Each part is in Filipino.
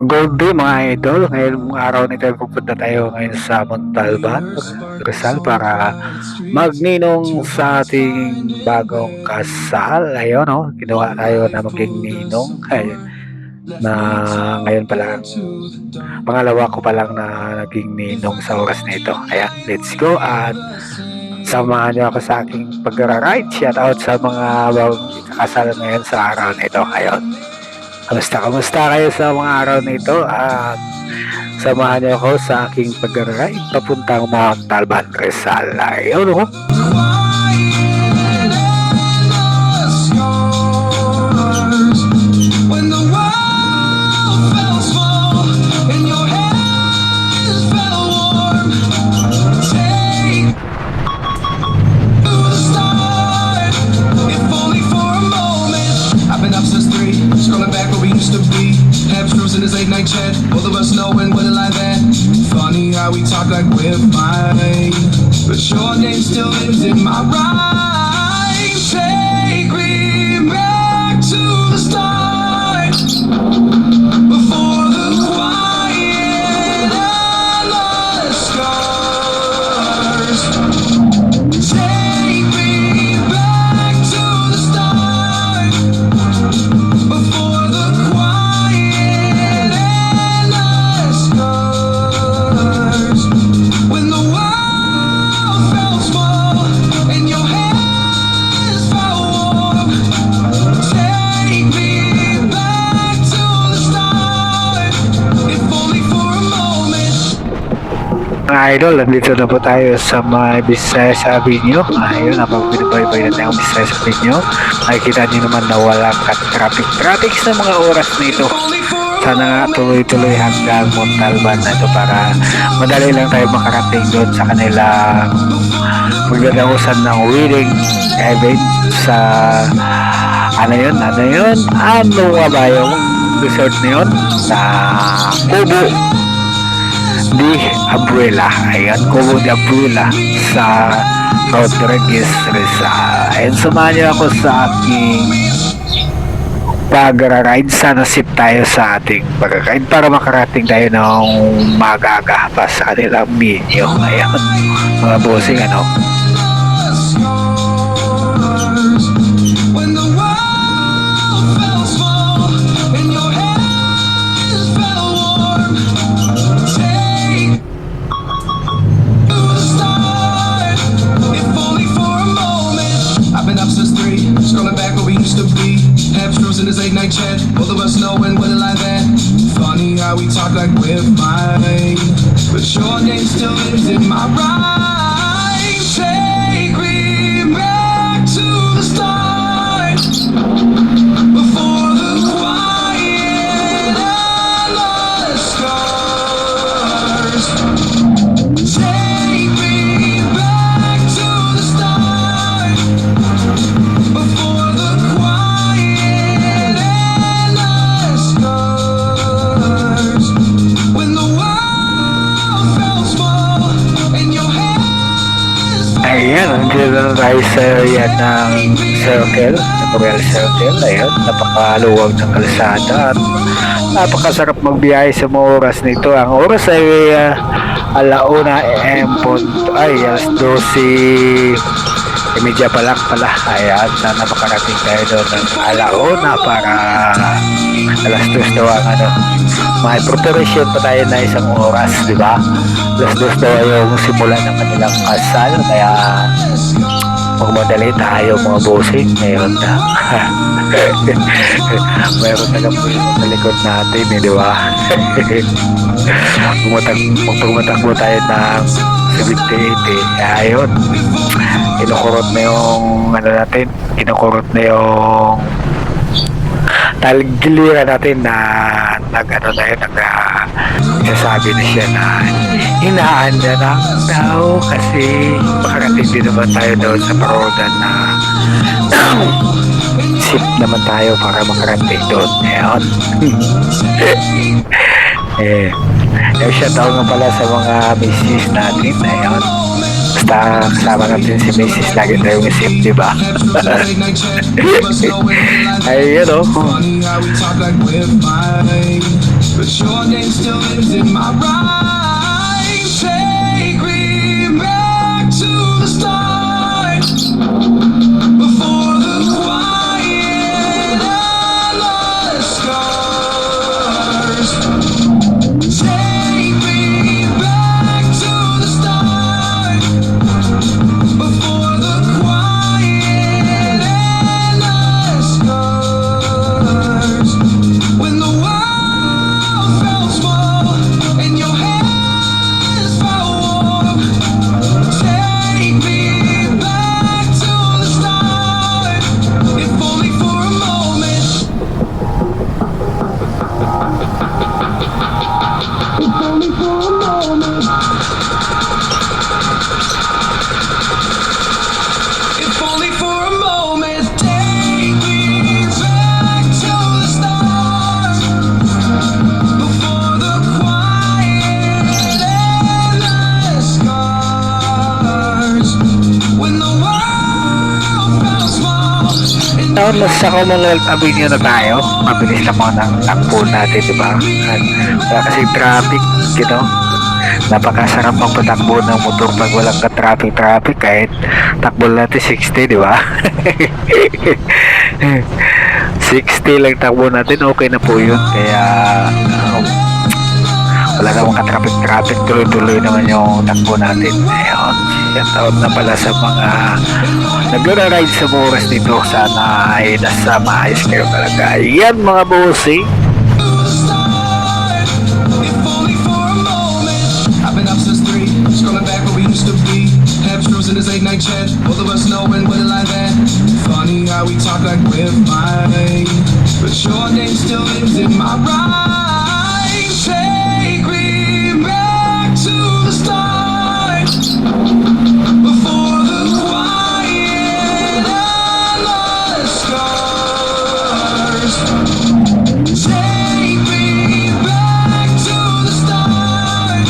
Gold day mga idol, ngayong araw nito ay pupunta tayo ngayon sa Montalban, Rizal para magninong sa ating bagong kasal. Ayun oh, ginawa tayo na maging ninong. Ay, na ngayon pa lang, pangalawa ko pa lang na naging ninong sa oras na ito. Ayan, let's go at samahan niyo ako sa aking pag-ride. Shout out sa mga bagong kasal ngayon sa araw na ito. Ayun, kamusta kayo sa mga araw na ito? At samahan niyo ako sa aking pag-ride papuntang Mount Talban, Rizal. Ayun oh. Night chat, both of us knowing what it like that. Funny how we talk like we're fine, but your name still lives in my rhyme. Take me back to the start, before the quiet and the scars. Take me back to the start, before the quiet and the scars. When the world felt small and your hands felt warm. Take me back to the start, if only for a moment. Mga idol, nandito na po tayo sa may Visayas Avenue. Ayun, habang pinabay-bay na tayong Visayas Avenue, makikita niyo naman na walang traffic sa mga oras na ito. Sana nga tuloy-tuloy hanggang Montalban na ito para madali lang tayo makarating doon sa kanilang pagdadahusan ng wedding event sa ano nga ba yung resort na yun sa Kubo di Abuela. Ayan, Kubo di Abuela sa Rodriguez, Rizal. Ayan, samahan niyo ako sa aking pag-ride. Sana sip tayo sa ating pag-ride para makarating tayo ng magaga pa sa kanilang venue. Ayan, mga bossing ano. When the world felt small and your hands felt warm. Take to the start, if only for a moment. I've been up since 3, scrolling back where we used to be. Half truths in this late night chat, both of us knowing what it like that. Funny how we talk like we're fine, but your name still lives in my rhyme. Take me back to the start, before the quiet and the scars. Take me back to the start, before the quiet and the scars. When the world felt small and your hands felt Ayan, nandito na tayo sa area ng Circle, Memorial Circle. Ayan, napakaluwag ng kalsada at napakasarap magbiyahe sa mga oras nito. Ang oras ay alauna alas 12 media pa lang pala. Ayan, na napakarating tayo doon ng alauna para alas 2 daw ang ano. May preparation pa tayo na isang oras, di ba? Alas 2 daw yung simula ng kanilang kasal, kaya magmadali tayo mga bossing ngayon na. Mayroon na lang po yun sa likod natin, di ba? Magpagmatakbo tayo ng 70-80. Ayun, kinukurot na yung kinukurot na yung talgiliran natin na nagsasabi na siya na hinaan na lang daw kasi makarating din naman tayo doon sa parodan na sip naman tayo para makarating doon. Ayan. Shout out nga pala sa mga misis natin. Ayan. Basta kasama natin si Mrs. Lagi tayong isip, di ba? Ay, yun o. but your name still lives in my rhyme. Take me back to the start, before the quiet and the scars. Take me back to the start, before the quiet and the scars. When the world felt small and your hands felt warm, take me back to the start, if only for a moment. If only for a moment. If only for a moment. Take me back to the start, before the quiet and the scars. When the world felt small and Noon, nasa Commonwealth Avenue na tayo. Mabilis lang mo ng takbo natin, di ba? At wala kasing traffic, you know? Napakasarap magpatakbo ng motor pag walang ka-traffic kahit takbo natin 60, di ba? 60 lang takbo natin, okay na po yun. Kaya wala namang ka-traffic, tuloy-tuloy naman yung takbo natin. Ayun, shout out na pala sa mga nagra-ride sa oras dito. Sana ay nasa maayos kayo talaga. Yan mga bossing. to the start, if only for a moment. I've been up since 3, scrolling back where we used to be. Hamstrings in this late night chat, both of us knowing what it like that. Funny how we talk like we're fine, but your name still lives in my rhyme. Take me back to the start, before the quiet and the scars. Take me back to the start,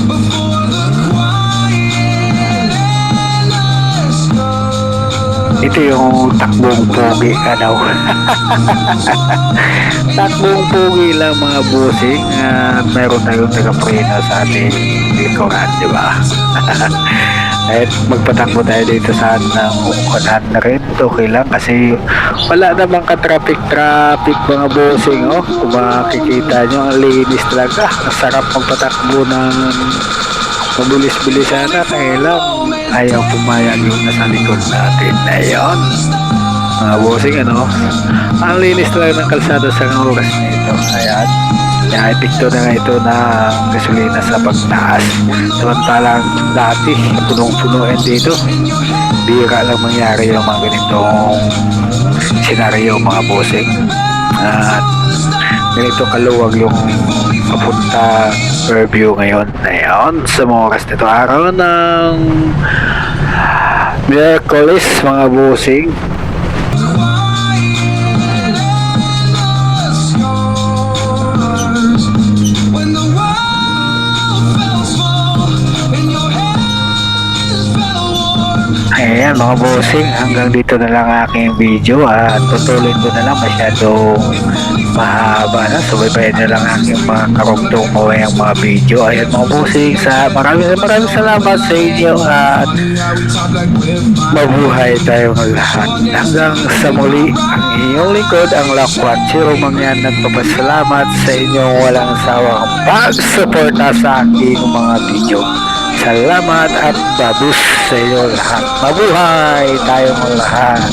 before the quiet and the scars. Ito yung takbong pogi ka daw. Takbong pogi lang mga bossing. At meron tayong taga-preno sa ating likuran, di ba? At magpatakbo tayo dito sa ng ukunan na rin. Okay lang kasi wala namang ka-traffic mga bossing. Oh. Kung makikita nyo, ang linis talaga. Ang sarap magpatakbo ng mabilis-bilisan na. Kaya lang ayaw pumayag yung nasa likod natin. Ayun. Mga bossing, ano, ang linis talaga ng kalsada sa oras na ito. Ayan. Kaya epekto na nga ito ng gasolina sa pagtaas. Samantalang dati, punong-punuin dito. Bira lang mangyari yung mga ganitong senaryo mga bossing. At ganito kaluwag yung papunta Fairview ngayon. Ayan, sa mga oras nito. Araw ng Miyerkules mga bossing. When the world felt small and your hands felt warm. Ayan mga bossing, hanggang dito na lang aking video at tutuloy ko na lang, masyadong mahaba na. Subaybayan nyo lang aking mga karugtong ang mga video. Ayan mga bossing, maraming salamat sa inyo at mabuhay tayong lahat. Hanggang sa muli, ang inyong lingkod, ang Lakwat Chiro Mangyan, nagpapasalamat sa inyong walang sawang pagsuporta sa aking mga video. Salamat at babus sa inyo lahat. Mabuhay tayong lahat.